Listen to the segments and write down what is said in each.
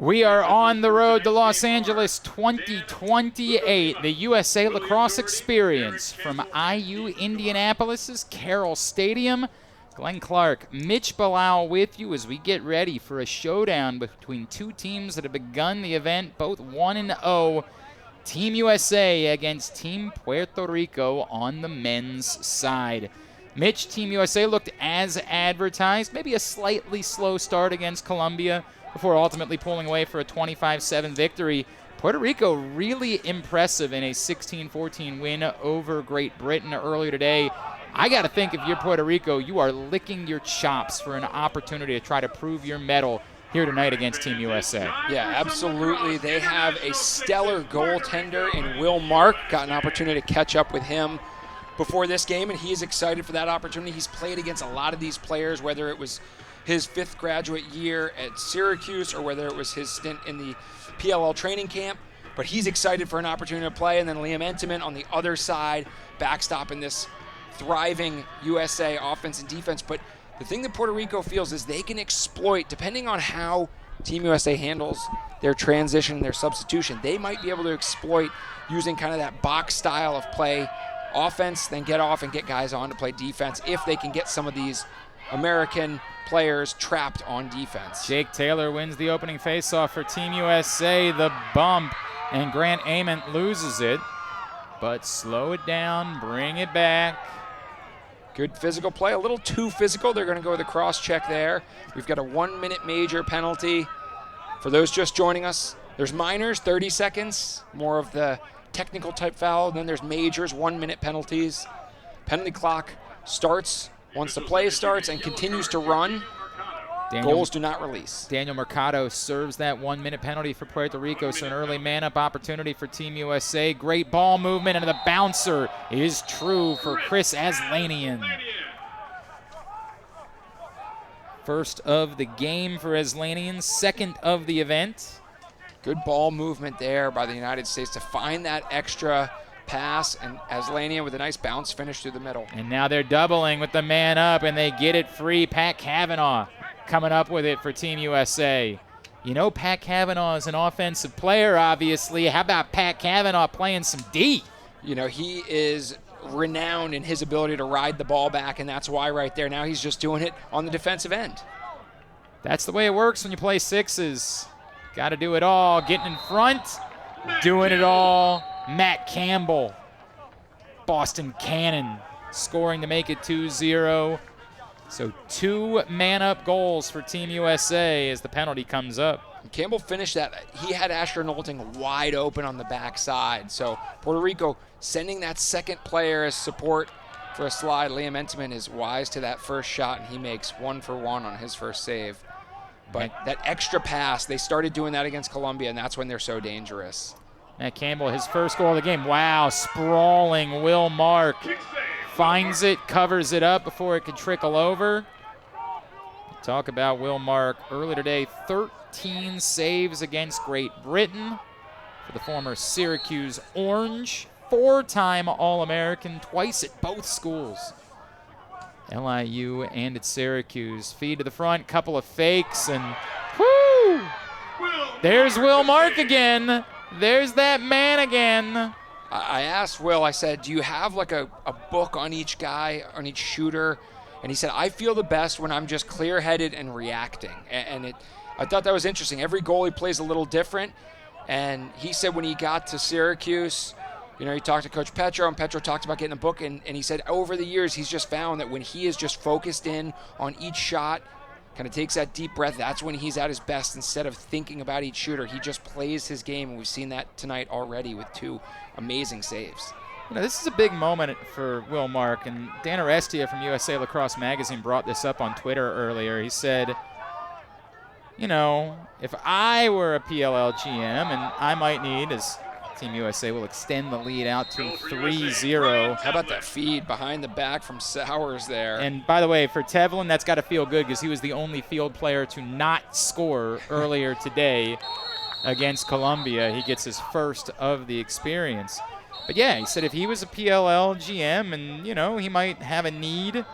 We are on the road to Los Angeles 2028, the USA Lacrosse Experience from IU Indianapolis's Carroll Stadium. Glenn Clark, Mitch Bilal with you as we get ready for a showdown between two teams that have begun the event, both 1-0. Team USA against Team Puerto Rico on the men's side. Mitch, Team USA looked as advertised, maybe a slightly slow start against Colombia before ultimately pulling away for a 25-7 victory. Puerto Rico really impressive in a 16-14 win over Great Britain earlier today. I got to think if you're Puerto Rico, you are licking your chops for an opportunity to try to prove your mettle here tonight against Team USA. Yeah, absolutely. They have a stellar goaltender in Will Mark. Got an opportunity to catch up with him before this game, and he is excited for that opportunity. He's played against a lot of these players, whether it was his 5th graduate year at Syracuse or whether it was his stint in the PLL training camp. But he's excited for an opportunity to play. And then Liam Entenmann on the other side, backstopping this thriving USA offense and defense. But the thing that Puerto Rico feels is they can exploit, depending on how Team USA handles their transition, their substitution, they might be able to exploit using kind of that box style of play offense, then get off and get guys on to play defense if they can get some of these American players trapped on defense. Jake Taylor wins the opening faceoff for Team USA. The bump, and Grant Ament loses it. But slow it down, bring it back. Good physical play, a little too physical. They're going to go with a cross check there. We've got a 1-minute major penalty. For those just joining us, there's minors, 30 seconds, more of the technical type foul. Then there's majors, 1-minute penalties. Penalty clock starts once the play starts and continues to run. Goals do not release. Daniel Mercado serves that 1-minute penalty for Puerto Rico, so an early man-up opportunity for Team USA. Great ball movement, and the bouncer is true for Chris Aslanian. First of the game for Aslanian, second of the event. Good ball movement there by the United States to find that extra pass, and Aslanian with a nice bounce finish through the middle. And now they're doubling with the man up, and they get it free. Pat Cavanaugh coming up with it for Team USA. You know Pat Cavanaugh is an offensive player, obviously. How about Pat Cavanaugh playing some D? You know, he is renowned in his ability to ride the ball back, and that's why right there now he's just doing it on the defensive end. That's the way it works when you play sixes. Got to do it all. Getting in front, doing it all. Matt Campbell, Boston Cannon, scoring to make it 2-0. So 2 man-up goals for Team USA as the penalty comes up. Campbell finished that. He had Asher Nolting wide open on the backside. So Puerto Rico sending that second player as support for a slide. Liam Entenmann is wise to that first shot, and he makes 1-for-1 on his first save. But that extra pass, they started doing that against Colombia, and that's when they're so dangerous. Matt Campbell, his first goal of the game. Wow, sprawling Will Mark. Finds it, covers it up before it could trickle over. Talk about Will Mark earlier today, 13 saves against Great Britain for the former Syracuse Orange. 4-time All-American, twice at both schools. LIU and at Syracuse. Feed to the front, couple of fakes, and whoo! There's Will Mark again. There's that man again. I asked Will, I said, do you have like a book on each guy, on each shooter? And he said, I feel the best when I'm just clear-headed and reacting. And I thought that was interesting. Every goalie plays a little different. And he said when he got to Syracuse, you know, he talked to Coach Petro, and Petro talked about getting a book. And he said over the years, he's just found that when he is just focused in on each shot, kind of takes that deep breath, that's when he's at his best. Instead of thinking about each shooter, he just plays his game, and we've seen that tonight already with 2 amazing saves. You know, this is a big moment for Will Mark, and Dan Arestia from USA Lacrosse Magazine brought this up on Twitter earlier. He said, you know, if I were a PLL GM, and I might need, as Team USA will extend the lead out to 3-0. How about that feed behind the back from Sowers there? And by the way, for Tevlin, that's got to feel good because he was the only field player to not score earlier today against Colombia. He gets his first of the experience. But yeah, he said if he was a PLL GM and, you know, he might have a need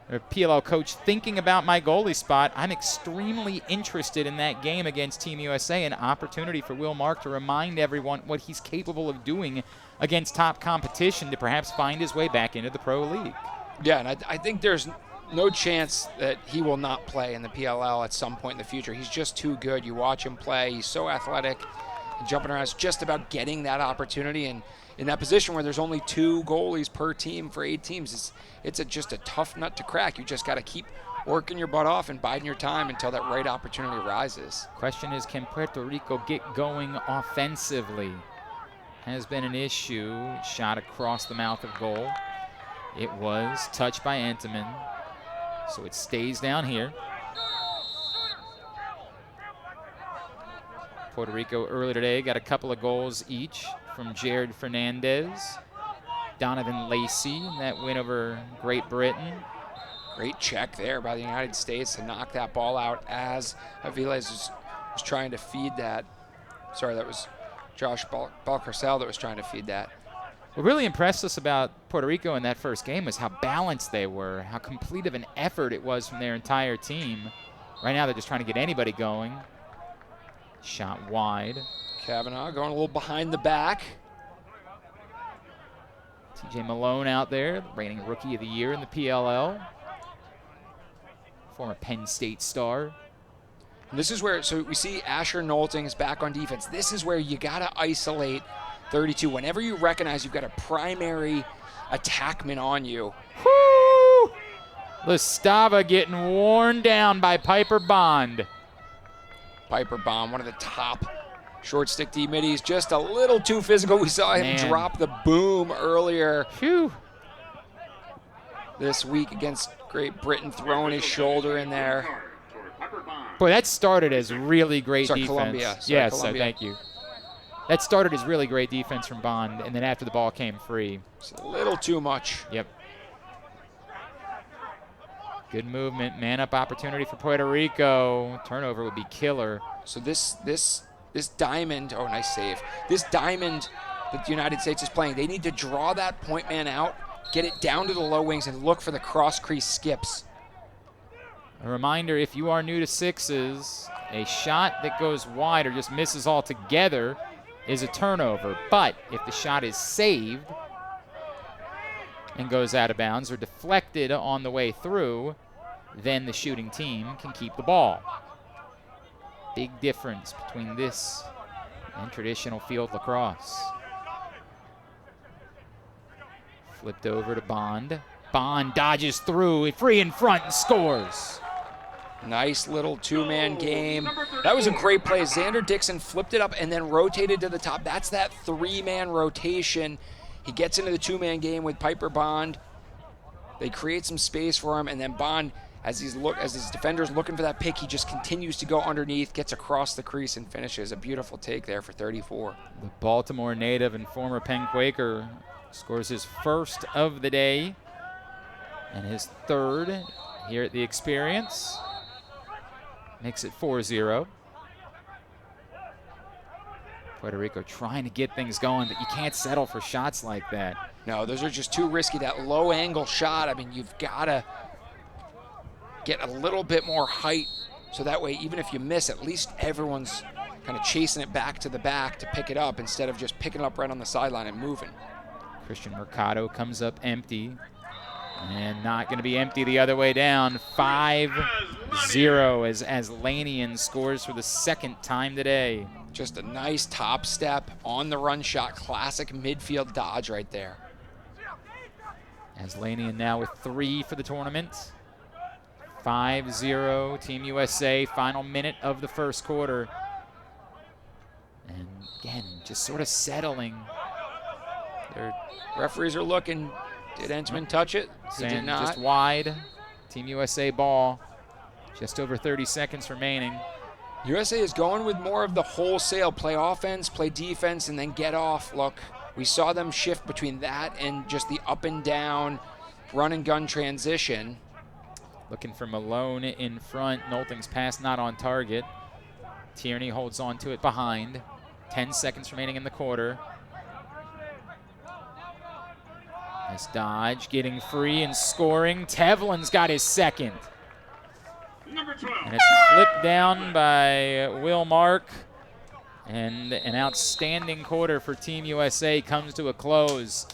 or PLL coach thinking about my goalie spot, I'm extremely interested in that game against Team USA, an opportunity for Will Mark to remind everyone what he's capable of doing against top competition to perhaps find his way back into the pro league. Yeah, and I think there's no chance that he will not play in the PLL at some point in the future. He's just too good. You watch him play. He's so athletic. And jumping around. It's just about getting that opportunity. And in that position where there's only 2 goalies per team for 8 teams, it's just a tough nut to crack. You just got to keep working your butt off and biding your time until that right opportunity arises. Question is, can Puerto Rico get going offensively? Has been an issue. Shot across the mouth of goal. It was touched by Antiman, so it stays down here. Puerto Rico earlier today got a couple of goals each from Jared Fernandez, Donovan Lacey, that win over Great Britain. Great check there by the United States to knock that ball out as Aviles was trying to feed that. Sorry, that was Josh Balcarcel that was trying to feed that. What really impressed us about Puerto Rico in that first game was how balanced they were, how complete of an effort it was from their entire team. Right now they're just trying to get anybody going. Shot wide. Kavanaugh going a little behind the back. TJ Malone out there, reigning Rookie of the Year in the PLL. Former Penn State star. And this is where, so we see Asher Nolting is back on defense. This is where you got to isolate 32. Whenever you recognize you've got a primary attackman on you. Woo! Listava getting worn down by Piper Bond. Piper Bond, one of the top short stick D middies, just a little too physical. We saw him drop the boom earlier this week against Great Britain, throwing his shoulder in there. Boy, that started as really great defense. Columbia. Yes, Columbia. thank you. That started as really great defense from Bond, and then after the ball came free. It's a little too much. Yep. Good movement, man-up opportunity for Puerto Rico. Turnover would be killer. So this diamond, oh, nice save. This diamond that the United States is playing, they need to draw that point man out, get it down to the low wings, and look for the cross-crease skips. A reminder, if you are new to sixes, a shot that goes wide or just misses altogether is a turnover. But if the shot is saved and goes out of bounds or deflected on the way through, then the shooting team can keep the ball. Big difference between this and traditional field lacrosse. Flipped over to Bond. Bond dodges through, free in front, and scores. Nice little 2-man game. That was a great play. Xander Dixon flipped it up and then rotated to the top. That's that 3-man rotation. He gets into the 2-man game with Piper Bond. They create some space for him, and then Bond, as his defender's looking for that pick, he just continues to go underneath, gets across the crease, and finishes. A beautiful take there for 34. The Baltimore native and former Penn Quaker scores his first of the day and his third here at the Experience. Makes it 4-0. Puerto Rico trying to get things going, but you can't settle for shots like that. No, those are just too risky. That low angle shot, I mean, you've got to get a little bit more height so that way even if you miss, at least everyone's kind of chasing it back to the back to pick it up instead of just picking it up right on the sideline and moving. Christian Mercado comes up empty. And not going to be empty the other way down. 5-0 as Lanian scores for the second time today. Just a nice top step on the run shot. Classic midfield dodge right there. As Lanian now with 3 for the tournament. 5-0 Team USA. Final minute of the first quarter. And again, just sort of settling. Their referees are looking. Did Entman touch it? He did not. Just wide. Team USA ball. Just over 30 seconds remaining. USA is going with more of the wholesale play offense, play defense, and then get off look. We saw them shift between that and just the up and down run and gun transition. Looking for Malone in front. Nolting's pass not on target. Tierney holds on to it behind. 10 seconds remaining in the quarter. Nice dodge, getting free and scoring. Tevlin's got his second. And it's flipped down by Will Mark. And an outstanding quarter for Team USA comes to a close.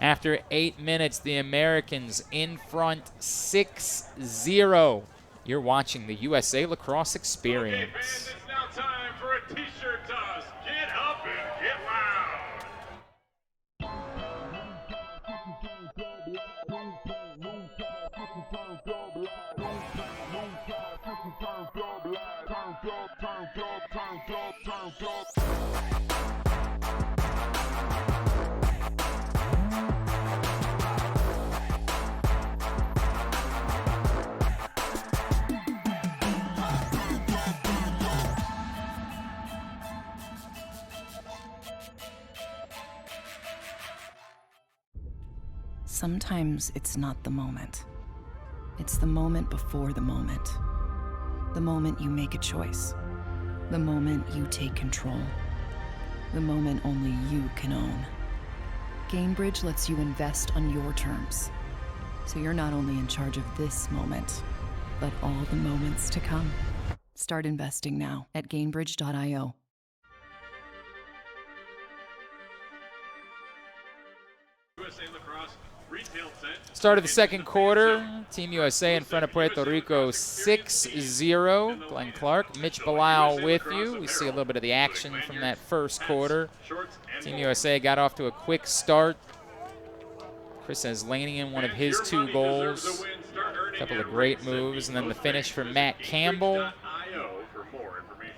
After 8 minutes, the Americans in front 6-0. You're watching the USA Lacrosse Experience. Okay, fans, it's now time for a t-shirt toss. Get up and get loud. Sometimes it's not the moment. It's the moment before the moment. The moment you make a choice. The moment you take control. The moment only you can own. Gainbridge lets you invest on your terms. So you're not only in charge of this moment, but all the moments to come. Start investing now at Gainbridge.io. USA Lacrosse retail set. Start of the second quarter, Team USA in front of Puerto Rico 6-0. Glenn Clark, Mitch Bilal with you. We see a little bit of the action from that first quarter. Team USA got off to a quick start. Chris Aslanian, one of his 2 goals. A couple of great moves, and then the finish from Matt Campbell.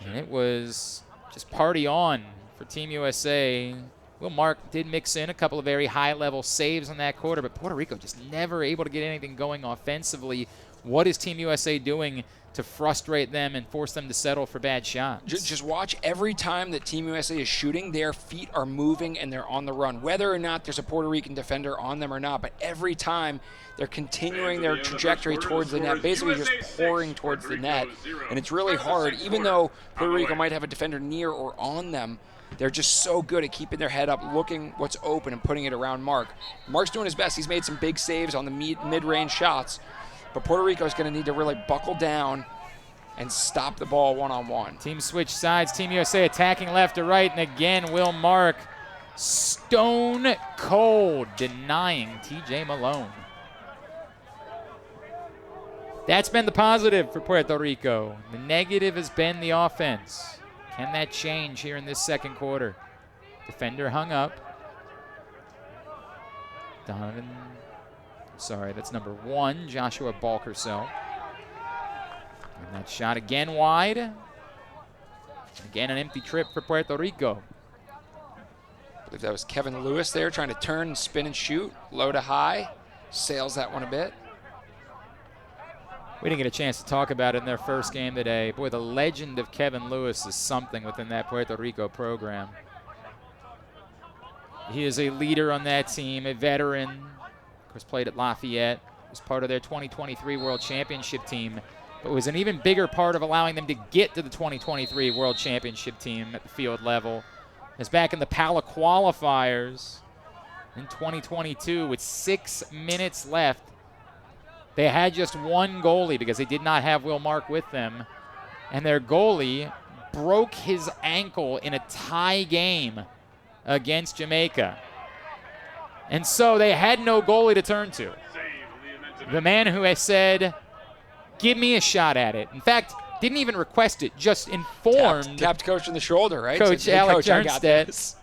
And it was just party on for Team USA. Will Mark did mix in a couple of very high-level saves on that quarter, but Puerto Rico just never able to get anything going offensively. What is Team USA doing to frustrate them and force them to settle for bad shots? Just watch every time that Team USA is shooting, their feet are moving and they're on the run. Whether or not there's a Puerto Rican defender on them or not, but every time they're continuing their trajectory towards the net, basically just pouring towards the net. And it's really hard, even though Puerto Rico might have a defender near or on them, they're just so good at keeping their head up, looking what's open and putting it around Mark. Mark's doing his best. He's made some big saves on the mid-range shots, but Puerto Rico is going to need to really buckle down and stop the ball one-on-one. Team switch sides. Team USA attacking left to right, and again, Will Mark stone cold denying TJ Malone. That's been the positive for Puerto Rico. The negative has been the offense. Can that change here in this second quarter? Defender hung up. Donovan, sorry, that's number 1, Joshua Balkersell. And that shot again wide. Again, an empty trip for Puerto Rico. I believe that was Kevin Lewis there trying to turn, spin, and shoot. Low to high. Sails that one a bit. We didn't get a chance to talk about it in their first game today. Boy, the legend of Kevin Lewis is something within that Puerto Rico program. He is a leader on that team, a veteran. Of course, played at Lafayette. Was part of their 2023 World Championship team. But was an even bigger part of allowing them to get to the 2023 World Championship team at the field level. Is back in the PALA qualifiers in 2022 with 6 minutes left. They had just 1 goalie because they did not have Will Mark with them. And their goalie broke his ankle in a tie game against Jamaica. And so they had no goalie to turn to. The man who has said, give me a shot at it. In fact, didn't even request it, just informed Tapped coach in the shoulder, right? Coach Said, "Hey, Alec Coach, I got Jernstedt this."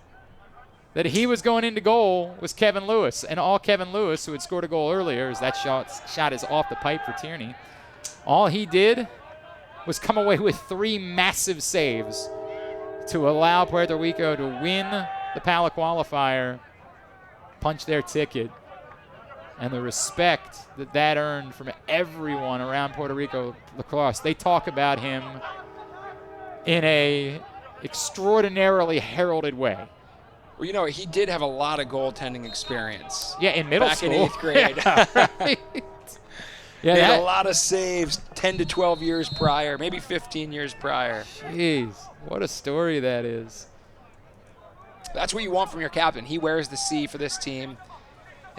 that he was going into goal was Kevin Lewis. And all Kevin Lewis, who had scored a goal earlier, as that shot is off the pipe for Tierney, all he did was come away with 3 massive saves to allow Puerto Rico to win the PALA qualifier, punch their ticket. And the respect that earned from everyone around Puerto Rico lacrosse. They talk about him in a extraordinarily heralded way. Well, you know, he did have a lot of goaltending experience. Yeah, in middle school. Back in 8th grade. Yeah, right. Yeah, Made that, a lot of saves 10 to 12 years prior, maybe 15 years prior. Jeez, what a story that is. That's what you want from your captain. He wears the C for this team.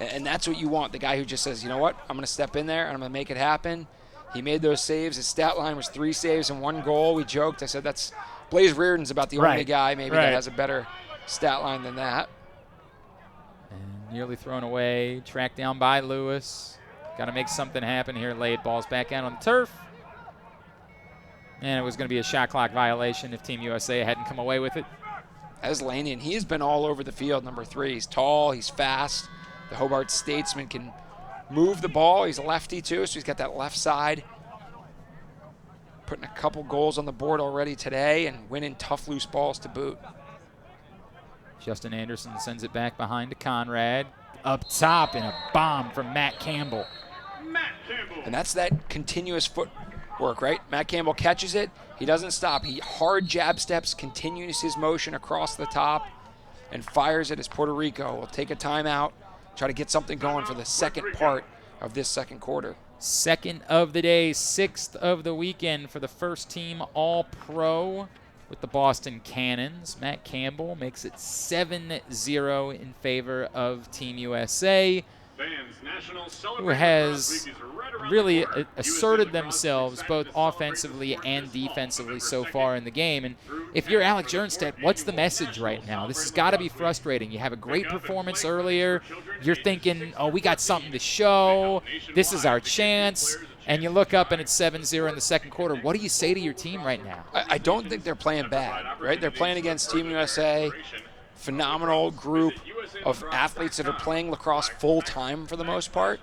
And that's what you want, the guy who just says, you know what, I'm going to step in there and I'm going to make it happen. He made those saves. His stat line was 3 saves and 1 goal. We joked. I said that's Blaze Reardon's about the only guy maybe that has a better stat line than that. And nearly thrown away, tracked down by Lewis. Got to make something happen here late. Ball's back out on the turf. And it was going to be a shot clock violation if Team USA hadn't come away with it. As Lanyon, he has been all over the field, number 3. He's tall, he's fast. The Hobart Statesman can move the ball. He's a lefty too, so he's got that left side. Putting a couple goals on the board already today and winning tough loose balls to boot. Justin Anderson sends it back behind to Conrad. Up top and a bomb from Matt Campbell. And that's that continuous footwork, right? Matt Campbell catches it. He doesn't stop. He hard jab steps, continues his motion across the top, and fires it as Puerto Rico will take a timeout, try to get something going for the second part of this second quarter. Second of the day, 6th of the weekend for the first team All-Pro with the Boston Cannons. Matt Campbell makes it 7-0 in favor of Team USA, who has really asserted themselves both offensively and defensively so far in the game. And if you're Alex Jernstedt, what's the message right now? This has got to be frustrating. You have a great performance earlier. You're thinking, oh, we got something to show. This is our chance. And you look up and it's 7-0 in the second quarter. What do you say to your team right now? I don't think they're playing bad, right? They're playing against Team USA. Phenomenal group of athletes that are playing lacrosse full-time for the most part.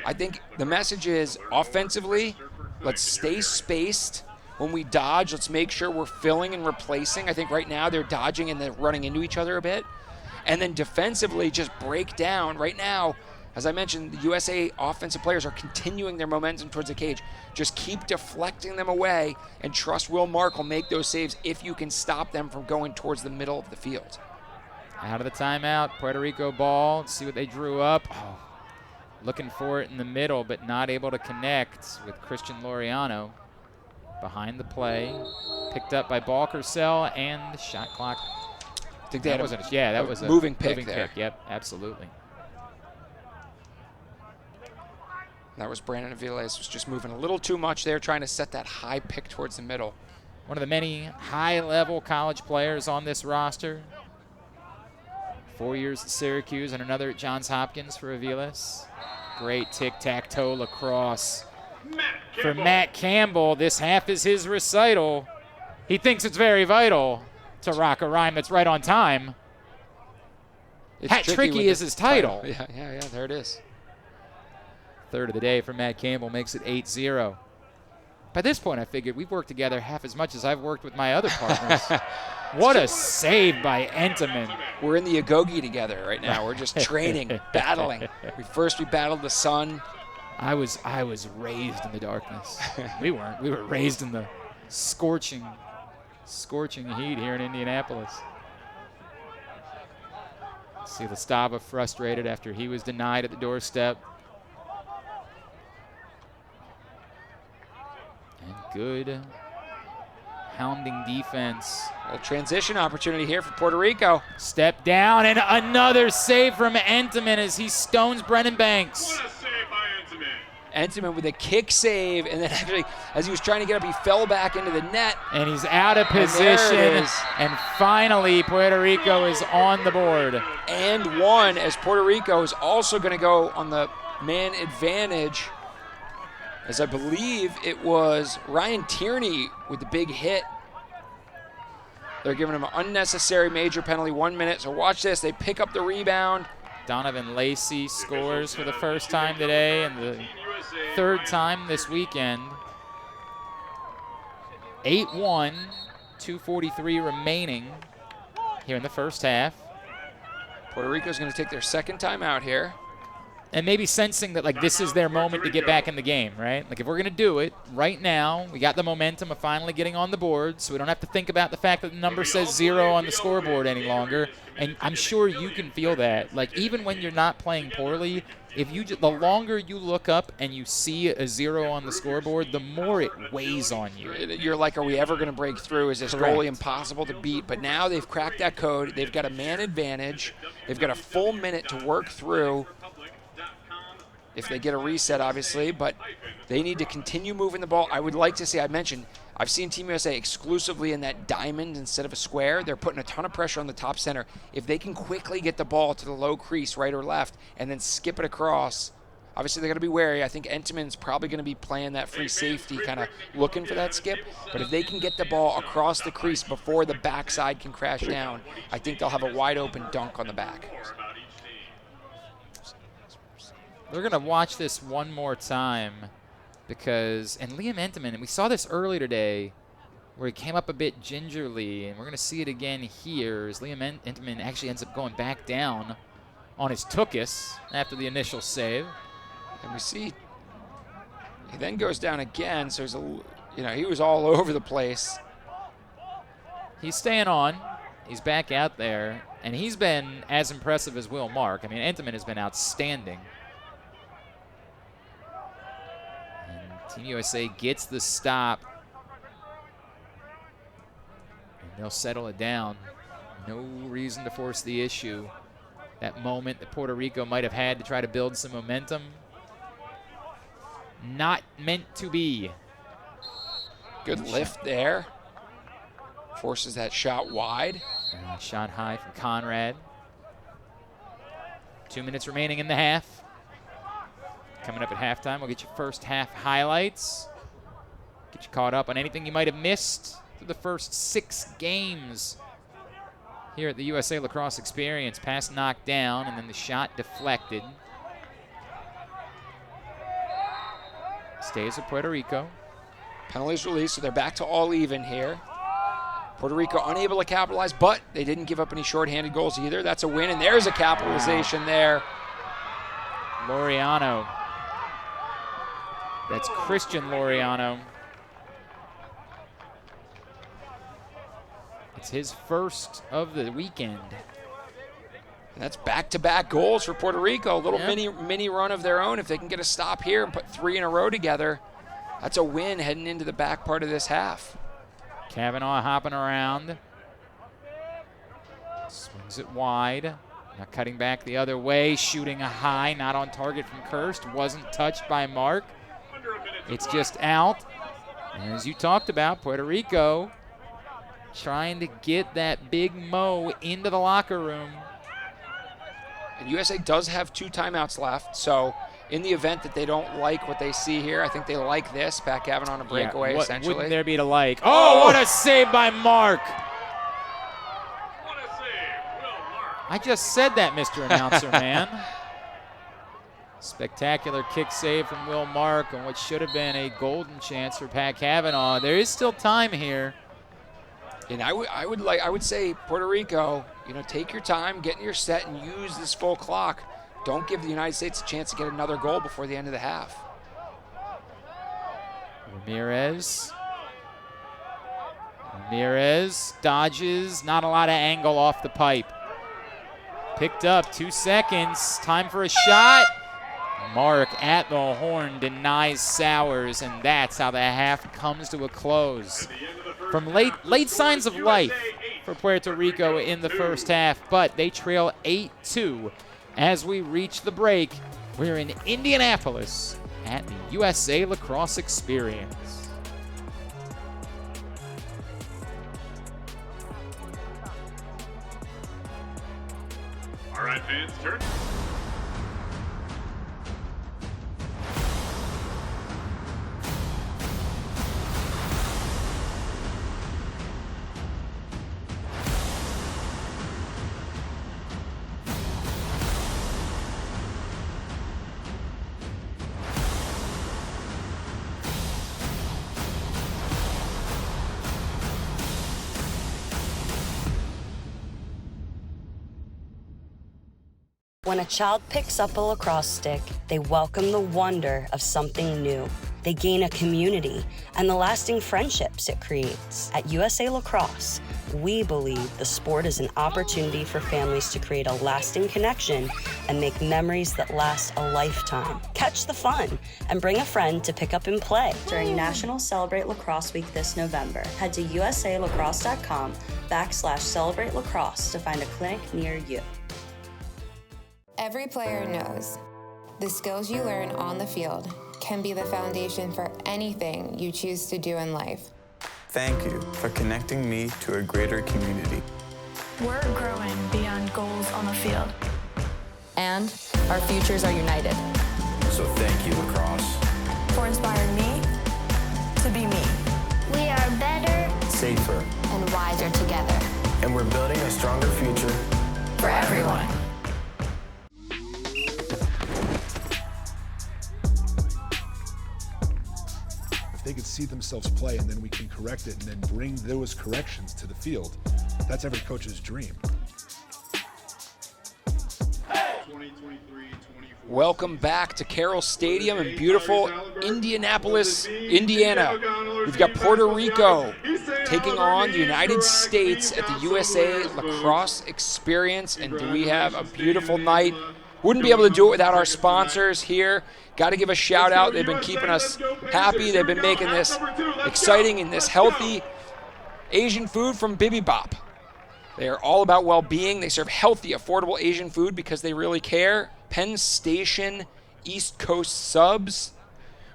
I think the message is offensively, let's stay spaced. When we dodge, let's make sure we're filling and replacing. I think right now they're dodging and they're running into each other a bit. And then defensively, just break down. Right now, as I mentioned, the USA offensive players are continuing their momentum towards the cage. Just keep deflecting them away and trust Will Mark will make those saves if you can stop them from going towards the middle of the field. Out of the timeout, Puerto Rico ball. Let's see what they drew up. Oh, looking for it in the middle, but not able to connect with Christian Laureano. Behind the play, picked up by Balkersell, and the shot clock. I think that was a moving pick there. Yep, absolutely. That was Brandon Aviles, was just moving a little too much there, trying to set that high pick towards the middle. One of the many high-level college players on this roster. 4 years at Syracuse and another at Johns Hopkins for Aviles. Great tic-tac-toe lacrosse for Matt Campbell. This half is his recital. He thinks it's very vital to rock a rhyme that's right on time. Hat Tricky is his title. Yeah, there it is. Third of the day for Matt Campbell makes it 8-0. By this point, I figured we've worked together half as much as I've worked with my other partners. What a save by Entenmann. We're in the Agogi together right now. We're just training, battling. We battled the sun. I was raised in the darkness. We weren't. We were raised in the scorching heat here in Indianapolis. See Lastava frustrated after he was denied at the doorstep. And good hounding defense. A transition opportunity here for Puerto Rico. Step down and another save from Entenmann as he stones Brennan Banks. What a save by Entenmann. Entenmann with a kick save, and then actually, as he was trying to get up, he fell back into the net. And he's out of position. And finally, Puerto Rico is on the board. And one, as Puerto Rico is also going to go on the man advantage, as I believe it was Ryan Tierney with the big hit. They're giving him an unnecessary major penalty, 1 minute. So watch this. They pick up the rebound. Donovan Lacey scores for the first time today and the third time this weekend. 8-1, 2:43 remaining here in the first half. Puerto Rico's going to take their second time out here. And maybe sensing that, like, this is their moment to get back in the game, right? Like, if we're going to do it right now, we got the momentum of finally getting on the board, so we don't have to think about the fact that the number says 0 on the scoreboard any longer. And I'm sure you can feel that. Like, even when you're not playing poorly, if you the longer you look up and you see a 0 on the scoreboard, the more it weighs on you. You're like, are we ever going to break through? Is this goalie impossible to beat? But now they've cracked that code. They've got a man advantage. They've got a full minute to work through. if they get a reset, obviously, but they need to continue moving the ball. I would like to see, I mentioned, I've seen Team USA exclusively in that diamond instead of a square. They're putting a ton of pressure on the top center. If they can quickly get the ball to the low crease, right or left, and then skip it across, obviously they're going to be wary. I think Entenmann's probably going to be playing that free safety, kind of looking for that skip. But if they can get the ball across the crease before the backside can crash down, I think they'll have a wide open dunk on the back. We're going to watch this one more time because, and Liam Entenmann, and we saw this earlier today where he came up a bit gingerly, and we're going to see it again here as Liam Entenmann actually ends up going back down on his tuchus after the initial save. And we see he then goes down again, so he was all over the place. He's staying on. He's back out there, and he's been as impressive as Will Mark. I mean, Entenmann has been outstanding. Team USA gets the stop, and they'll settle it down. No reason to force the issue. That moment that Puerto Rico might have had to try to build some momentum, not meant to be. Good lift there. Forces that shot wide. Shot high from Conrad. 2 minutes remaining in the half. Coming up at halftime, we'll get you first half highlights. Get you caught up on anything you might have missed through the first 6 games here at the USA Lacrosse Experience. Pass knocked down, and then the shot deflected. Stays with Puerto Rico. Penalties released, so they're back to all even here. Puerto Rico unable to capitalize, but they didn't give up any shorthanded goals either. That's a win, and there's a capitalization there. Laureano. That's Christian Laureano. It's his first of the weekend. And that's back-to-back goals for Puerto Rico. A little mini run of their own. If they can get a stop here and put 3 in a row together, that's a win heading into the back part of this half. Kavanaugh hopping around. Swings it wide. Now cutting back the other way, shooting a high, not on target from Kirst. Wasn't touched by Mark. It's just out. And as you talked about, Puerto Rico trying to get that big Mo into the locker room. And USA does have 2 timeouts left, so in the event that they don't like what they see here, I think they like this. Pat Kavanaugh on a breakaway, what essentially. Wouldn't there be to like? Oh, what a save by Mark. What a save, Will Mark. I just said that, Mr. Announcer, man. Spectacular kick save from Will Mark on what should have been a golden chance for Pat Kavanaugh. There is still time here. And I would say Puerto Rico, take your time, get in your set, and use this full clock. Don't give the United States a chance to get another goal before the end of the half. Ramirez dodges, not a lot of angle off the pipe. Picked up, 2 seconds, time for a shot. Mark at the horn denies Sowers, and that's how the half comes to a close. From late signs of life for Puerto Rico in the first half, but they trail 8-2 as we reach the break. We're in Indianapolis at the USA Lacrosse Experience. All right, fans, turn. When a child picks up a lacrosse stick, they welcome the wonder of something new. They gain a community and the lasting friendships it creates. At USA Lacrosse, we believe the sport is an opportunity for families to create a lasting connection and make memories that last a lifetime. Catch the fun and bring a friend to pick up and play. During National Celebrate Lacrosse Week this November, head to usalacrosse.com/celebrate lacrosse to find a clinic near you. Every player knows The skills you learn on the field can be the foundation for anything you choose to do in life. Thank you for connecting me to a greater community. We're growing beyond goals on the field. And our futures are united. So thank you, Lacrosse. For inspiring me to be me. We are better, safer, and wiser together. And we're building a stronger future for everyone. If they could see themselves play and then we can correct it and then bring those corrections to the field, that's every coach's dream. Welcome back to Carroll Stadium in beautiful Indianapolis, Indiana. We've got Puerto Rico taking on the United States at the USA Lacrosse Experience. And do we have a beautiful night? Wouldn't be able to do it without our sponsors here. Got to give a shout out. They've been keeping us happy. They've been making this exciting and this healthy Asian food from Bibi Bop. They are all about well-being. They serve healthy, affordable Asian food because they really care. Penn Station East Coast subs.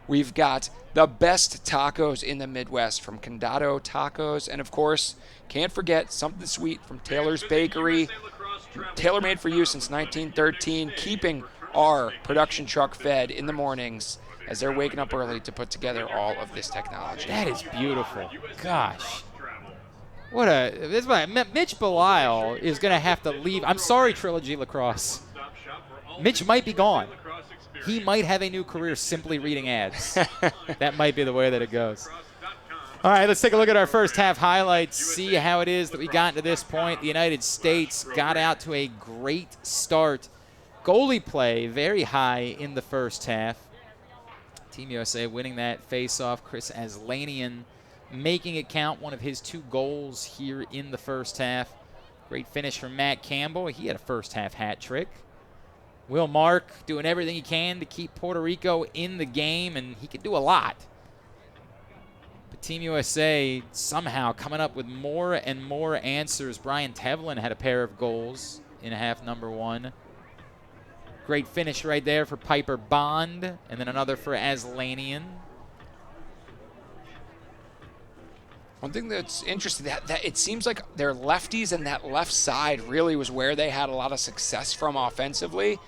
We've got the best tacos in the Midwest from Condado Tacos. And, of course, can't forget something sweet from Taylor's Bakery. Tailor-made for you since 1913, keeping our production truck fed in the mornings as they're waking up early to put together all of this technology. That is beautiful. Gosh. This is why Mitch Belisle is going to have to leave. I'm sorry, Trilogy Lacrosse. Mitch might be gone. He might have a new career simply reading ads. That might be the way that it goes. All right, let's take a look at our first half highlights, see how it is that we got to this point. The United States got out to a great start. Goalie play very high in the first half. Team USA winning that face-off. Chris Aslanian making it count, one of his 2 goals here in the first half. Great finish from Matt Campbell. He had a first half hat trick. Will Mark doing everything he can to keep Puerto Rico in the game, and he could do a lot. But Team USA somehow coming up with more and more answers. Brian Tevlin had a pair of goals in half number 1. Great finish right there for Piper Bond, and then another for Aslanian. One thing that's interesting, that it seems like their lefties and that left side really was where they had a lot of success from offensively.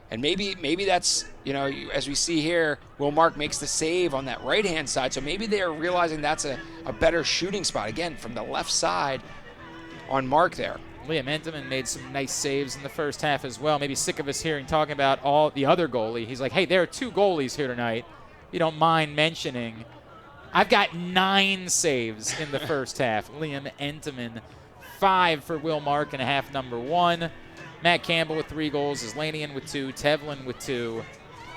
And maybe that's, as we see here, Will Mark makes the save on that right-hand side. So maybe they are realizing that's a better shooting spot, again, from the left side on Mark there. Liam Entenmann made some nice saves in the first half as well. Maybe sick of us hearing talking about all the other goalie. He's like, hey, there are 2 goalies here tonight. You don't mind mentioning. I've got 9 saves in the first half. Liam Entenmann, 5 for Will Mark in half number 1. Matt Campbell with 3 goals, Aslanian with 2, Tevlin with 2.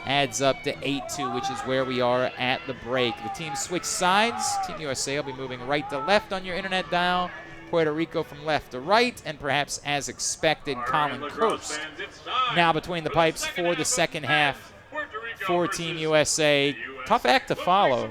Adds up to 8-2, which is where we are at the break. The team switch sides. Team USA will be moving right to left on your internet dial. Puerto Rico from left to right, and perhaps as expected, Colin Kirst now between the pipes for the second half for Team USA. Tough act to follow.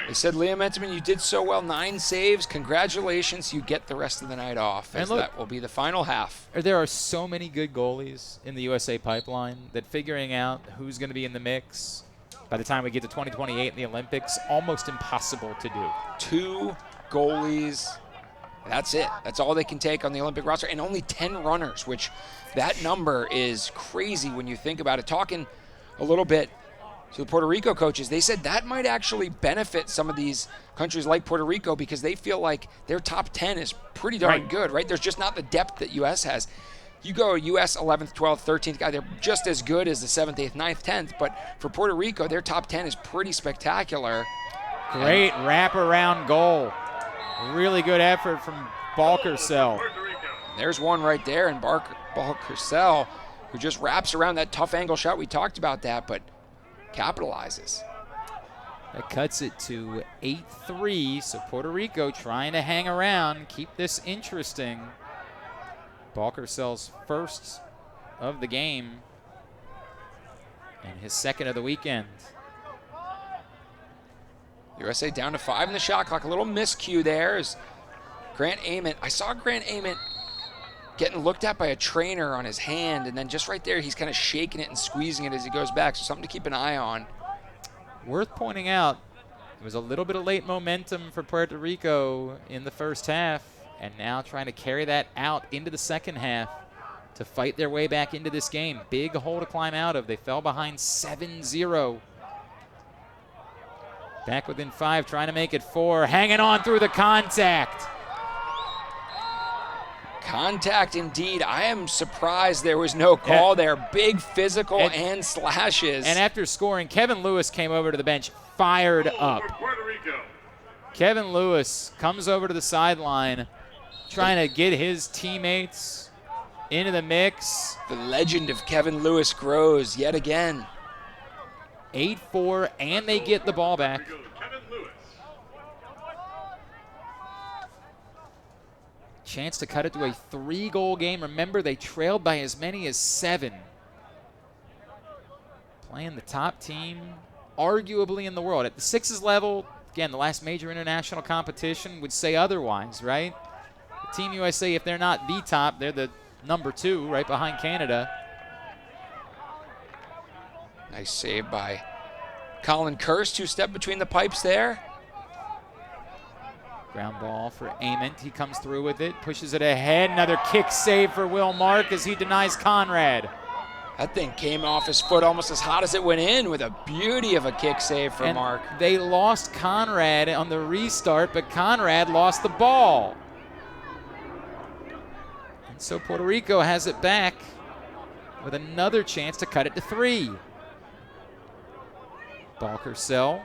They said, Liam Entenmann, you did so well, 9 saves. Congratulations, you get the rest of the night off, as that will be the final half. There are so many good goalies in the USA pipeline that figuring out who's going to be in the mix by the time we get to 2028 in the Olympics, almost impossible to do. 2 goalies, that's it. That's all they can take on the Olympic roster, and only 10 runners, which that number is crazy when you think about it. Talking a little bit to the Puerto Rico coaches, they said that might actually benefit some of these countries like Puerto Rico because they feel like their top 10 is pretty darn good, right? There's just not the depth that U.S. has. You go U.S. 11th, 12th, 13th guy, they're just as good as the 7th, 8th, 9th, 10th, but for Puerto Rico, their top 10 is pretty spectacalar. Great wraparound goal. Really good effort from Balkersell. There's one right there, and Balkersell, who just wraps around that tough angle shot. We talked about that, but capitalizes. That cuts it to 8-3, so Puerto Rico trying to hang around, keep this interesting. Balkersell's first of the game and his second of the weekend. USA down to 5 in the shot clock. A little miscue there as Grant Ament. I saw Grant Ament getting looked at by a trainer on his hand, and then just right there, he's kind of shaking it and squeezing it as he goes back, so something to keep an eye on. Worth pointing out, it was a little bit of late momentum for Puerto Rico in the first half, and now trying to carry that out into the second half to fight their way back into this game. Big hole to climb out of. They fell behind 7-0. Back within 5, trying to make it 4. Hanging on through the contact. Contact indeed. I am surprised there was no call there. Big physical and slashes. And after scoring, Kevin Lewis came over to the bench fired up. Kevin Lewis comes over to the sideline trying to get his teammates into the mix. The legend of Kevin Lewis grows yet again. 8-4, and they get the ball back. Chance to cut it to a 3-goal game. Remember, they trailed by as many as 7. Playing the top team, arguably in the world. At the sixes level, again, the last major international competition would say otherwise, right? Team USA, if they're not the top, they're the number 2, right behind Canada. Nice save by Colin Kirst, who stepped between the pipes there. Ground ball for Ament. He comes through with it, pushes it ahead. Another kick save for Will Mark as he denies Conrad. That thing came off his foot almost as hot as it went in with a beauty of a kick save for Mark. They lost Conrad on the restart, but Conrad lost the ball. And so Puerto Rico has it back with another chance to cut it to 3. Balkersell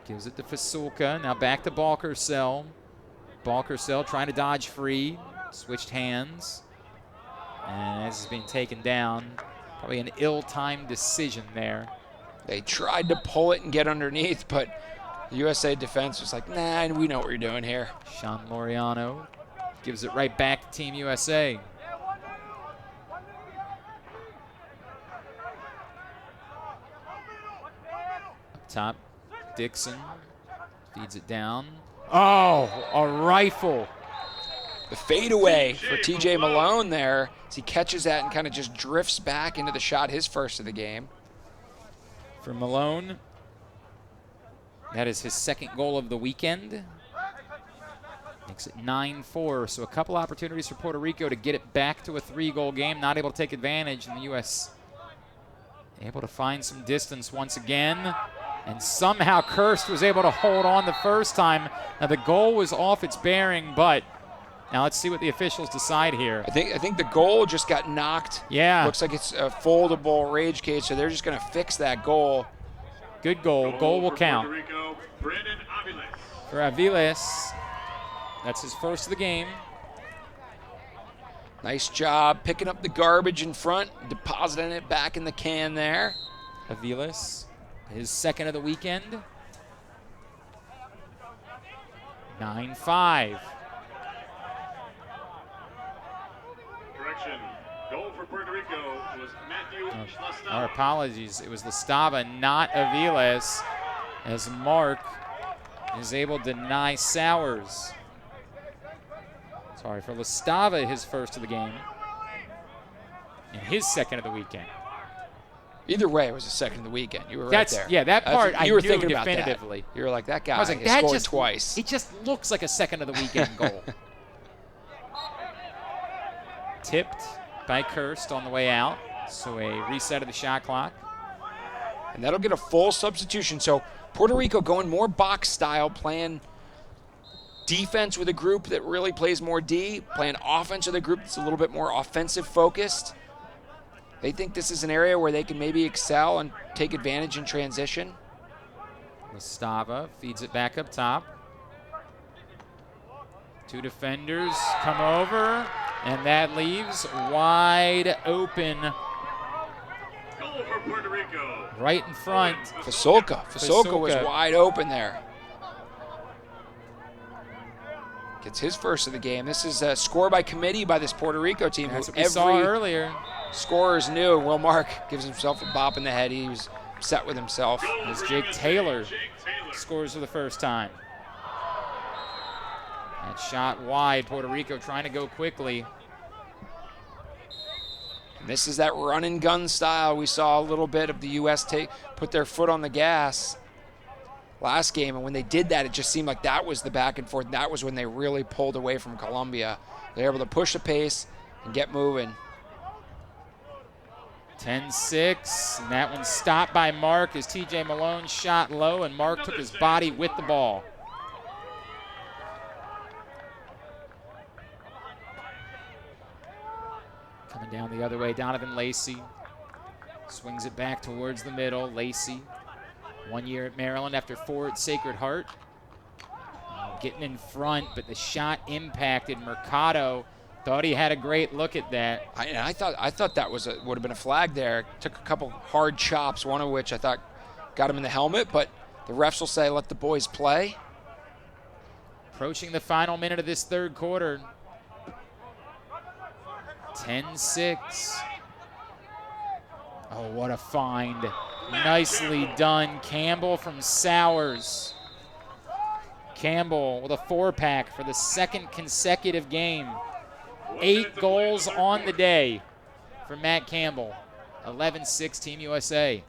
gives it to Fasulka. Now back to Balkersell. Balkersell trying to dodge free. Switched hands. And this is being taken down. Probably an ill-timed decision there. They tried to pull it and get underneath, but the USA defense was like, nah, we know what you're doing here. Sean Laureano gives it right back to Team USA. Up top, Dixon feeds it down. Oh, a rifle. The fadeaway for TJ Malone there as he catches that and kind of just drifts back into the shot, his first of the game. For Malone, that is his second goal of the weekend. Makes it 9-4, so a couple opportunities for Puerto Rico to get it back to a 3-goal game. Not able to take advantage, and the U.S. able to find some distance once again. And somehow Kirst was able to hold on the first time. Now the goal was off its bearing, but now let's see what the officials decide here. I think the goal just got knocked. Yeah. Looks like it's a foldable rage cage, so they're just going to fix that goal. Good goal. Goal will count. For Aviles, that's his first of the game. Nice job picking up the garbage in front, depositing it back in the can there. Aviles, his second of the weekend. 9-5. Correction. Goal for Puerto Rico was Matthew Lastava. Our apologies. It was Lastava, not Aviles, as Mark is able to deny Sowers. Sorry, for Lastava, his first of the game. And his second of the weekend. Either way, it was the second of the weekend. You were right there. Yeah, that part I knew thinking definitively. About that. You were like, that guy I was like, has scored twice. It just looks like a second of the weekend goal. Tipped by Kirst on the way out. So a reset of the shot clock. And that'll get a full substitution. So Puerto Rico going more box style, playing defense with a group that really plays more D, playing offense with a group that's a little bit more offensive focused. They think this is an area where they can maybe excel and take advantage in transition. Lastava feeds it back up top. 2 defenders come over, and that leaves wide open. Goal for Puerto Rico. Right in front. Fasulka was wide open there. Gets his first of the game. This is a score by committee by this Puerto Rico team. That's what we saw earlier. Scorers knew. Will Mark gives himself a bop in the head. He was upset with himself. As Jake Taylor scores for the first time. shot wide. Puerto Rico trying to go quickly. And this is that run and gun style. We saw a little bit of the U.S. put their foot on the gas last game, and when they did that, it just seemed like that was the back and forth. That was when they really pulled away from Colombia. They were able to push the pace and get moving. 10-6, and that one stopped by Mark as TJ Malone shot low, and Mark took his body with the ball. Coming down the other way, Donovan Lacey swings it back towards the middle. Lacey, 1 year at Maryland after 4 at Sacred Heart. Getting in front, but the shot impacted. Mercado thought he had a great look at that. I thought that would have been a flag there. Took a couple hard chops, one of which I thought got him in the helmet, but the refs will say let the boys play. Approaching the final minute of this third quarter. 10-6. Oh, what a find. Nicely done. Campbell from Sowers. Campbell with a 4-pack for the second consecutive game. 8 goals on the day for Matt Campbell. 11-6 Team USA.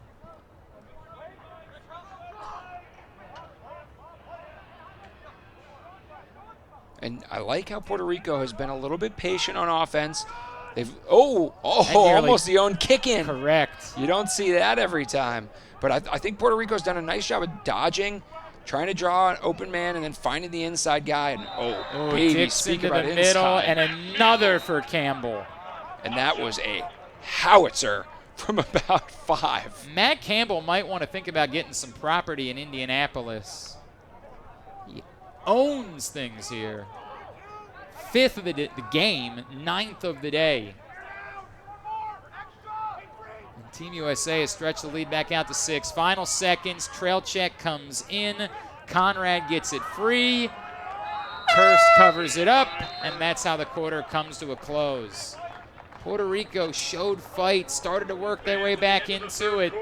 And I like how Puerto Rico has been a little bit patient on offense. They've almost the own kick in. Correct. You don't see that every time. But I think Puerto Rico's done a nice job of dodging, trying to draw an open man, and then finding the inside guy. And baby, speak about the inside. Middle, and another for Campbell. And that was a howitzer from about 5. Matt Campbell might want to think about getting some property in Indianapolis. He owns things here. 5th of the game, 9th of the day. And Team USA has stretched the lead back out to 6. Final seconds, trail check comes in. Conrad gets it free. Kirst covers it up, and that's how the quarter comes to a close. Puerto Rico showed fight, started to work their way back into it,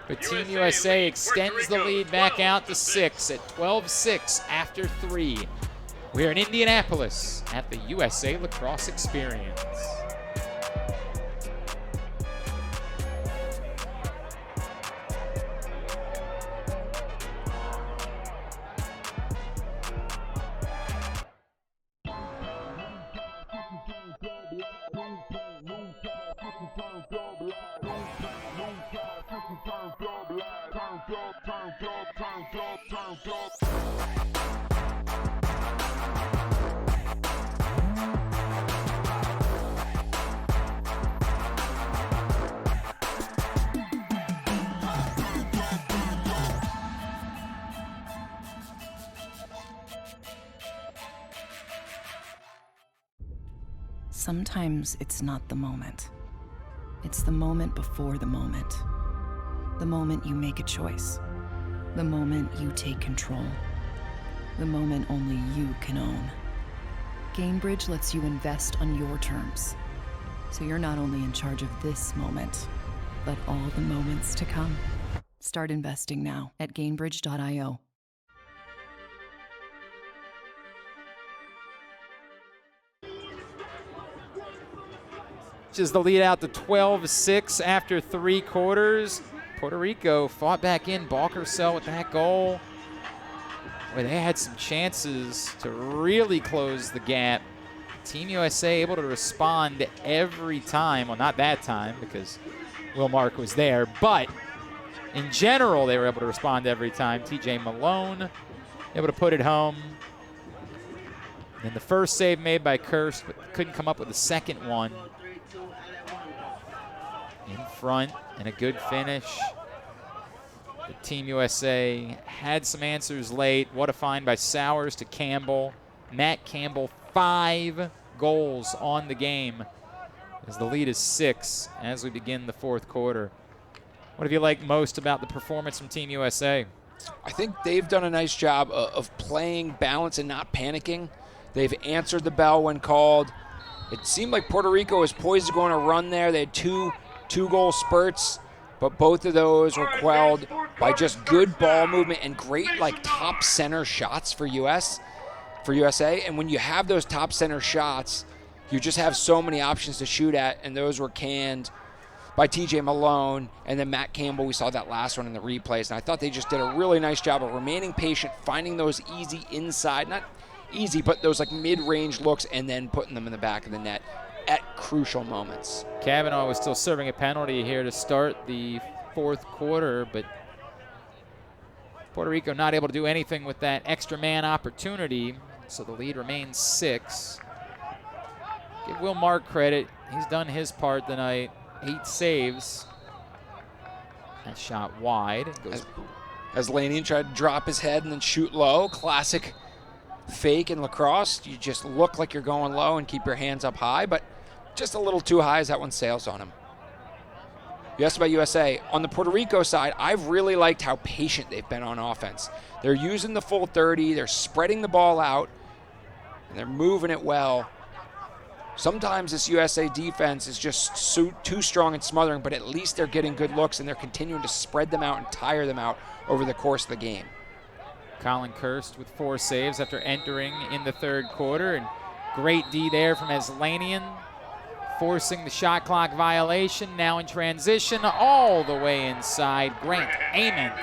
but Team USA extends the lead back out to 6 at 12-6 after 3. We're in Indianapolis at the USA Lacrosse Experience. Sometimes it's not the moment. It's the moment before the moment. The moment you make a choice. The moment you take control. The moment only you can own. Gainbridge lets you invest on your terms. So you're not only in charge of this moment, but all the moments to come. Start investing now at Gainbridge.io. Is the lead out to 12-6 after 3 quarters. Puerto Rico fought back in. Balkersell with that goal. Boy, they had some chances to really close the gap. Team USA able to respond every time. Well, not that time because Will Mark was there, but in general, they were able to respond every time. TJ Malone able to put it home. And the first save made by Kirst, but couldn't come up with a second one. In front and a good finish. The Team USA had some answers late. What a find by Sowers to Campbell. Matt Campbell, 5 goals on the game as the lead is 6 as we begin the 4th quarter. What have you liked most about the performance from Team USA? I think they've done a nice job of playing balance and not panicking. They've answered the bell when called. It seemed like Puerto Rico was poised to go on a run there. They had two-goal spurts, but both of those were quelled by just good ball movement and great top center shots for US. for USA. And when you have those top center shots, you just have so many options to shoot at, and those were canned by TJ Malone and then Matt Campbell. We saw that last one in the replays, and I thought they just did a really nice job of remaining patient, finding those easy inside, not easy, but those like mid-range looks, and then putting them in the back of the net at crucial moments. Kavanaugh was still serving a penalty here to start the fourth quarter, but Puerto Rico not able to do anything with that extra man opportunity, so the lead remains 6. Give Will Mark credit. He's done his part tonight. 8 saves. That shot wide. As Lanian tried to drop his head and then shoot low. Classic fake in lacrosse. You just look like you're going low and keep your hands up high, but just a little too high as that one sails on him. You asked about USA. On the Puerto Rico side, I've really liked how patient they've been on offense. They're using the full 30. They're spreading the ball out, and they're moving it well. Sometimes this USA defense is just too strong and smothering, but at least they're getting good looks, and they're continuing to spread them out and tire them out over the course of the game. Colin Kirst with 4 saves after entering in the third quarter, and great D there from Aslanian, forcing the shot clock violation. Now in transition, all the way inside. Grant Ament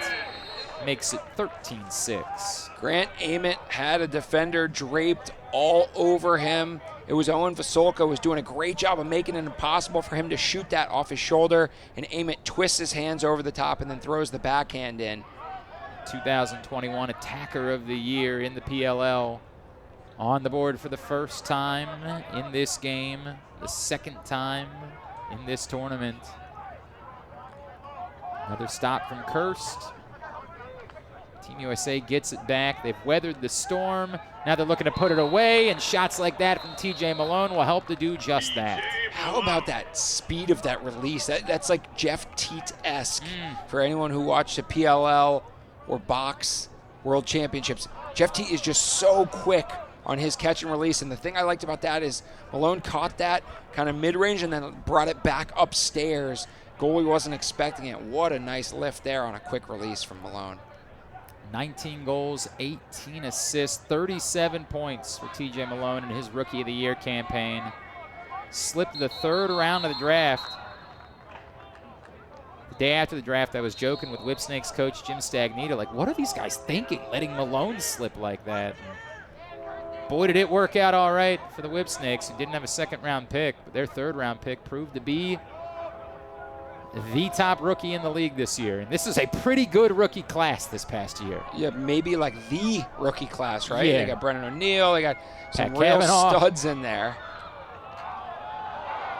makes it 13-6. Grant Ament had a defender draped all over him. It was Owen Vasolka was doing a great job of making it impossible for him to shoot that off his shoulder, and Ament twists his hands over the top and then throws the backhand in. 2021 Attacker of the Year in the PLL. On the board for the first time in this game, the second time in this tournament. Another stop from Kirst. Team USA gets it back. They've weathered the storm. Now they're looking to put it away, and shots like that from TJ Malone will help to do just that. How about that speed of that release? That's like Jeff Teat-esque for anyone who watched the PLL or box World Championships. Jeff Teat is just so quick on his catch and release, and the thing I liked about that is Malone caught that kind of mid-range and then brought it back upstairs. Goalie wasn't expecting it. What a nice lift there on a quick release from Malone. 19 goals, 18 assists, 37 points for TJ Malone in his Rookie of the Year campaign. Slipped the third round of the draft. The day after the draft, I was joking with Whipsnake's coach Jim Stagnita, like, what are these guys thinking, letting Malone slip like that? And boy, did it work out all right for the Whipsnakes, who didn't have a second-round pick, but their third-round pick proved to be the top rookie in the league this year. And this is a pretty good rookie class this past year. Yeah, maybe like the rookie class, right? Yeah. They got Brennan O'Neill. They got some Pat real Kavanaugh. studs in there.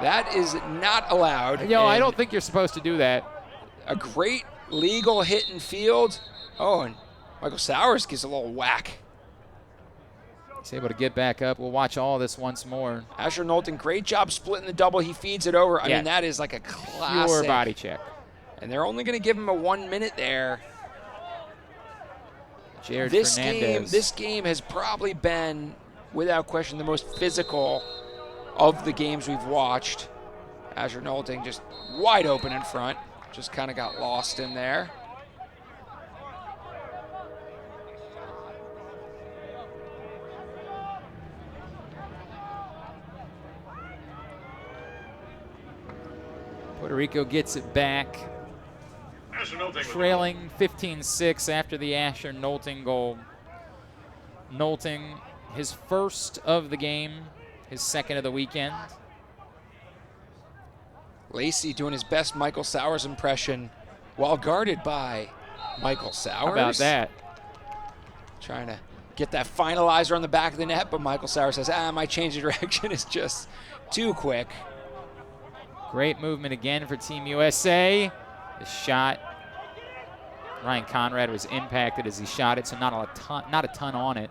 That is not allowed. You know, I don't think you're supposed to do that. A great legal hit in field. Oh, and Michael Sowers gives a little whack. He's able to get back up. We'll watch all this once more. Asher Knowlton, great job splitting the double. He feeds it over. I mean, that is like a classic. Pure body check. And they're only going to give him a 1 minute there. Jared this Fernandez. This game has probably been, without question, the most physical of the games we've watched. Asher Knowlton just wide open in front. Just kind of got lost in there. Puerto Rico gets it back, trailing 15-6 after the Asher Knowlton goal. Knowlton, his first of the game, his second of the weekend. Lacey doing his best Michael Sowers impression while guarded by Michael Sowers. How about that? Trying to get that finalizer on the back of the net, but Michael Sowers says, my change of direction is just too quick. Great movement again for Team USA. The shot, Ryan Conrad was impacted as he shot it, so not a ton on it.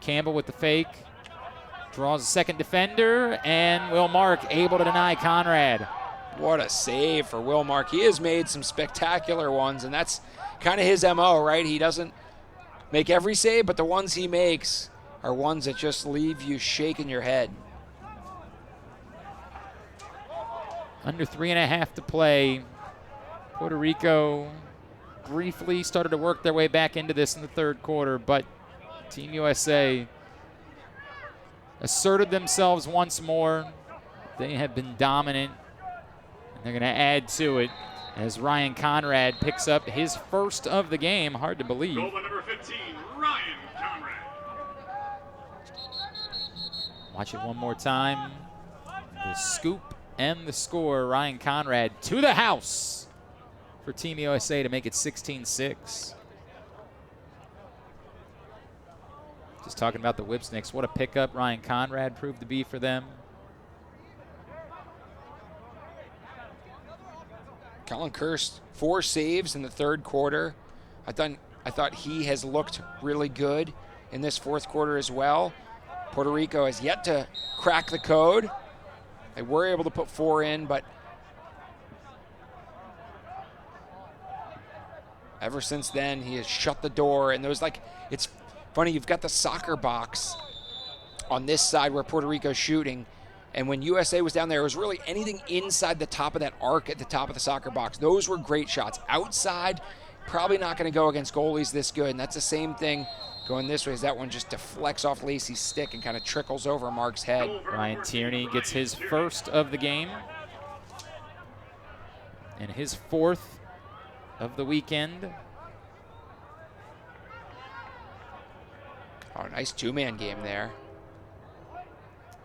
Campbell with the fake, draws a second defender, and Will Mark able to deny Conrad. What a save for Will Mark. He has made some spectacular ones, and that's kind of his MO, right? He doesn't make every save, but the ones he makes are ones that just leave you shaking your head. Under 3.5 to play. Puerto Rico briefly started to work their way back into this in the third quarter, but Team USA asserted themselves once more. They have been dominant, and they're going to add to it as Ryan Conrad picks up his first of the game. Hard to believe. Goal by number 15, Ryan Conrad. Watch it one more time. The scoop and the score. Ryan Conrad to the house for Team USA to make it 16-6. Just talking about the Whipsnakes. What a pickup Ryan Conrad proved to be for them. Colin Kirst, 4 saves in the third quarter. I thought he has looked really good in this fourth quarter as well. Puerto Rico has yet to crack the code. They were able to put 4 in, but ever since then, he has shut the door. And there was it's funny, you've got the soccer box on this side where Puerto Rico's shooting. And when USA was down there, it was really anything inside the top of that arc at the top of the soccer box. Those were great shots. Outside, probably not going to go against goalies this good. And that's the same thing going this way, as that one just deflects off Lacey's stick and kind of trickles over Mark's head. Ryan Tierney gets his first of the game and his fourth of the weekend. Oh, nice 2-man game there.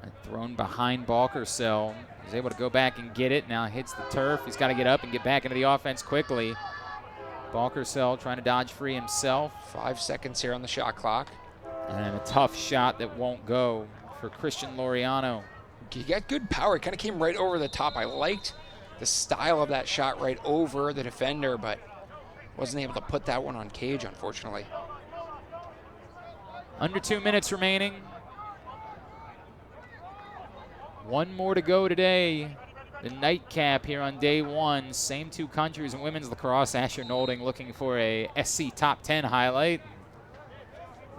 And thrown behind Balkersell. He's able to go back and get it. Now hits the turf. He's got to get up and get back into the offense quickly. Balkersell trying to dodge free himself. 5 seconds here on the shot clock. And a tough shot that won't go for Christian Laureano. He got good power. It kind of came right over the top. I liked the style of that shot right over the defender, but wasn't able to put that one on cage, unfortunately. Under 2 minutes remaining. One more to go today. The nightcap here on day 1. Same 2 countries in women's lacrosse. Asher Nolding looking for a SC top 10 highlight.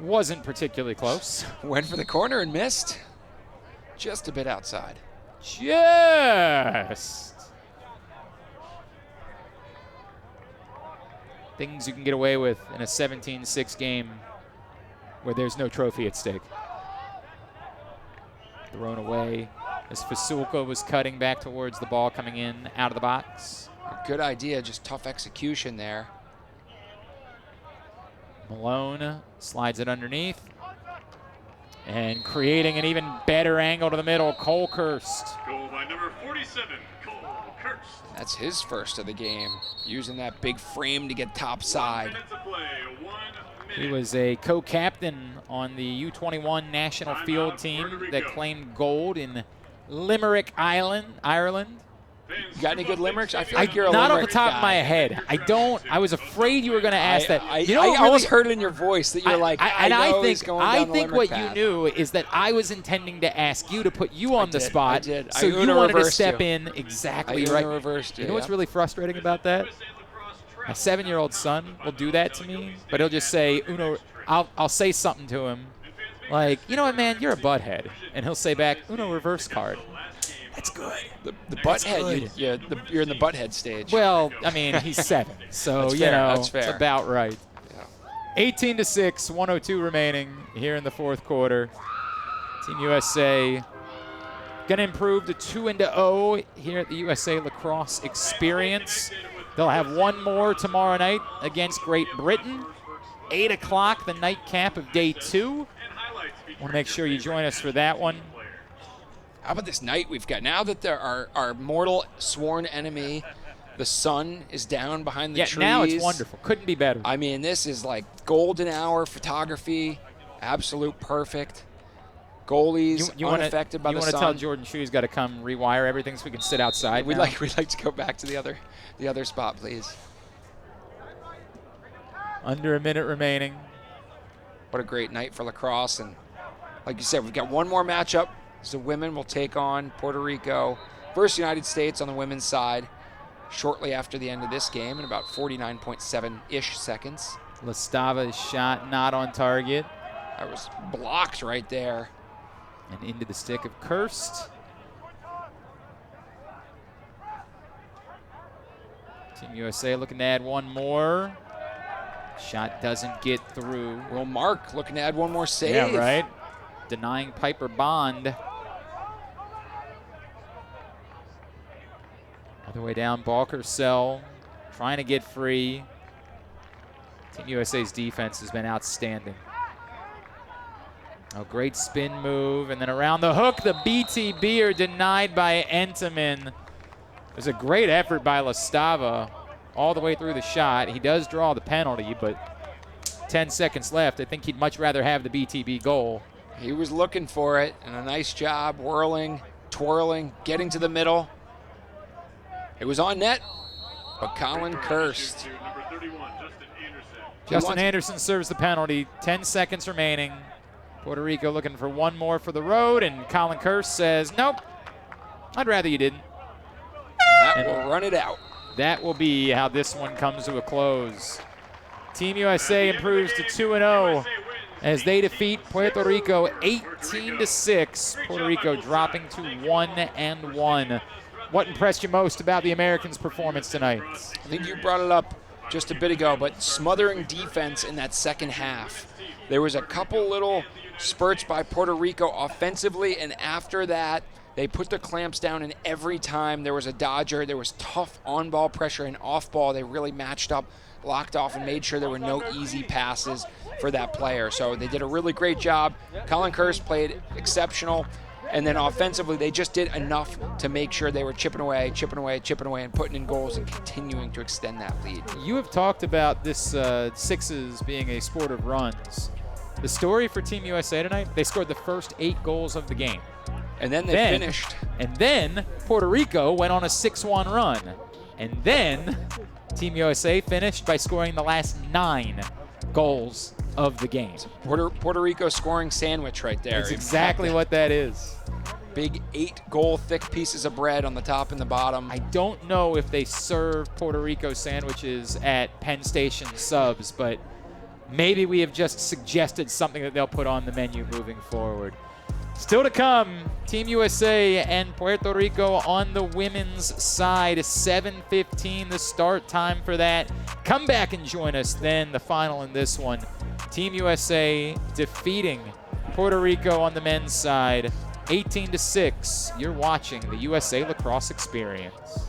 Wasn't particularly close. Went for the corner and missed. Just a bit outside. Just. Things you can get away with in a 17-6 game where there's no trophy at stake. Thrown away as Fasulka was cutting back towards the ball coming in out of the box. Good idea, just tough execution there. Malone slides it underneath and creating an even better angle to the middle. Cole Kirst. Goal by number 47, Cole Kirst. That's his first of the game, using that big frame to get top side. 1 minute to play, 1 minute. He was a co-captain on the U21 national field team that claimed gold in Limerick, Ireland. You got any good limericks? I feel like you're a not limerick off the top guy. of my head. I don't. I was afraid you were going to ask that. I You know what really, almost heard it in your voice that you're like, I think what you knew is that I was intending to ask you to put you on the spot. I did. So you wanted to step in exactly right. Reversed You know what's really frustrating about that? My 7-year-old son will do that to me, but he'll just say, Uno, I'll say something to him. Like, you know what, man, you're a butthead. And he'll say back, Uno reverse card. That's good. The butthead, you're in the butthead stage. Well, I mean, he's 7, so, that's fair. It's about right. Yeah. 18-6, 1:02 remaining here in the fourth quarter. Team USA going to improve to 2-0 here at the USA Lacrosse Experience. They'll have one more tomorrow night against Great Britain. 8 o'clock, the nightcap of day 2. Want to make sure you join us for that one. How about this night we've got? Now that there our mortal sworn enemy, the sun, is down behind the trees. Yeah, now it's wonderful. Couldn't be better. I mean, this is like golden hour photography. Absolute perfect. Goalies unaffected by the sun. You want to tell Jordan Shue's got to come rewire everything so we can sit outside We'd now? like to go back to the other spot, please. Under a minute remaining. What a great night for lacrosse. And like you said, we've got one more matchup. So the women will take on Puerto Rico versus United States on the women's side shortly after the end of this game in about 49.7-ish seconds. Lastava's shot not on target. That was blocked right there. And into the stick of Kirst. Team USA looking to add one more. Shot doesn't get through. Will Mark looking to add one more save. Yeah, right. denying Piper Bond. All the way down, Balkersell trying to get free. Team USA's defense has been outstanding. A great spin move, and then around the hook, the BTB are denied by Entenmann. It was a great effort by Lastava all the way through the shot. He does draw the penalty, but 10 seconds left. I think he'd much rather have the BTB goal. He was looking for it, and a nice job whirling, twirling, getting to the middle. It was on net, but Colin cursed. Justin Anderson serves the penalty. 10 seconds remaining. Puerto Rico looking for one more for the road, and Colin Kirst says, nope, I'd rather you didn't. That will run it out. That will be how this one comes to a close. Team USA improves to 2-0 as they defeat Puerto Rico 18-6. Puerto Rico dropping to 1-1. What impressed you most about the Americans' performance tonight? I think you brought it up just a bit ago, but smothering defense in that second half. There was a couple little spurts by Puerto Rico offensively, and after that, they put the clamps down, and every time there was a dodger, there was tough on-ball pressure and off-ball. They really matched up, locked off, and made sure there were no easy passes for that player. So they did a really great job. Colin Kirst played exceptional. And then offensively, they just did enough to make sure they were chipping away, and putting in goals and continuing to extend that lead. You have talked about this Sixes being a sport of runs. The story for Team USA tonight, they scored the first 8 goals of the game. And then they finished. And then Puerto Rico went on a 6-1 run. And then Team USA finished by scoring the last 9 goals of the game. Puerto Rico scoring sandwich right there. That's exactly what that is. Big 8-goal thick pieces of bread on the top and the bottom. I don't know if they serve Puerto Rico sandwiches at Penn Station Subs, but maybe we have just suggested something that they'll put on the menu moving forward. Still to come, Team USA and Puerto Rico on the women's side. 7:15 the start time for that. Come back and join us then, the final in this one. Team USA defeating Puerto Rico on the men's side, 18-6. You're watching the USA Lacrosse Experience.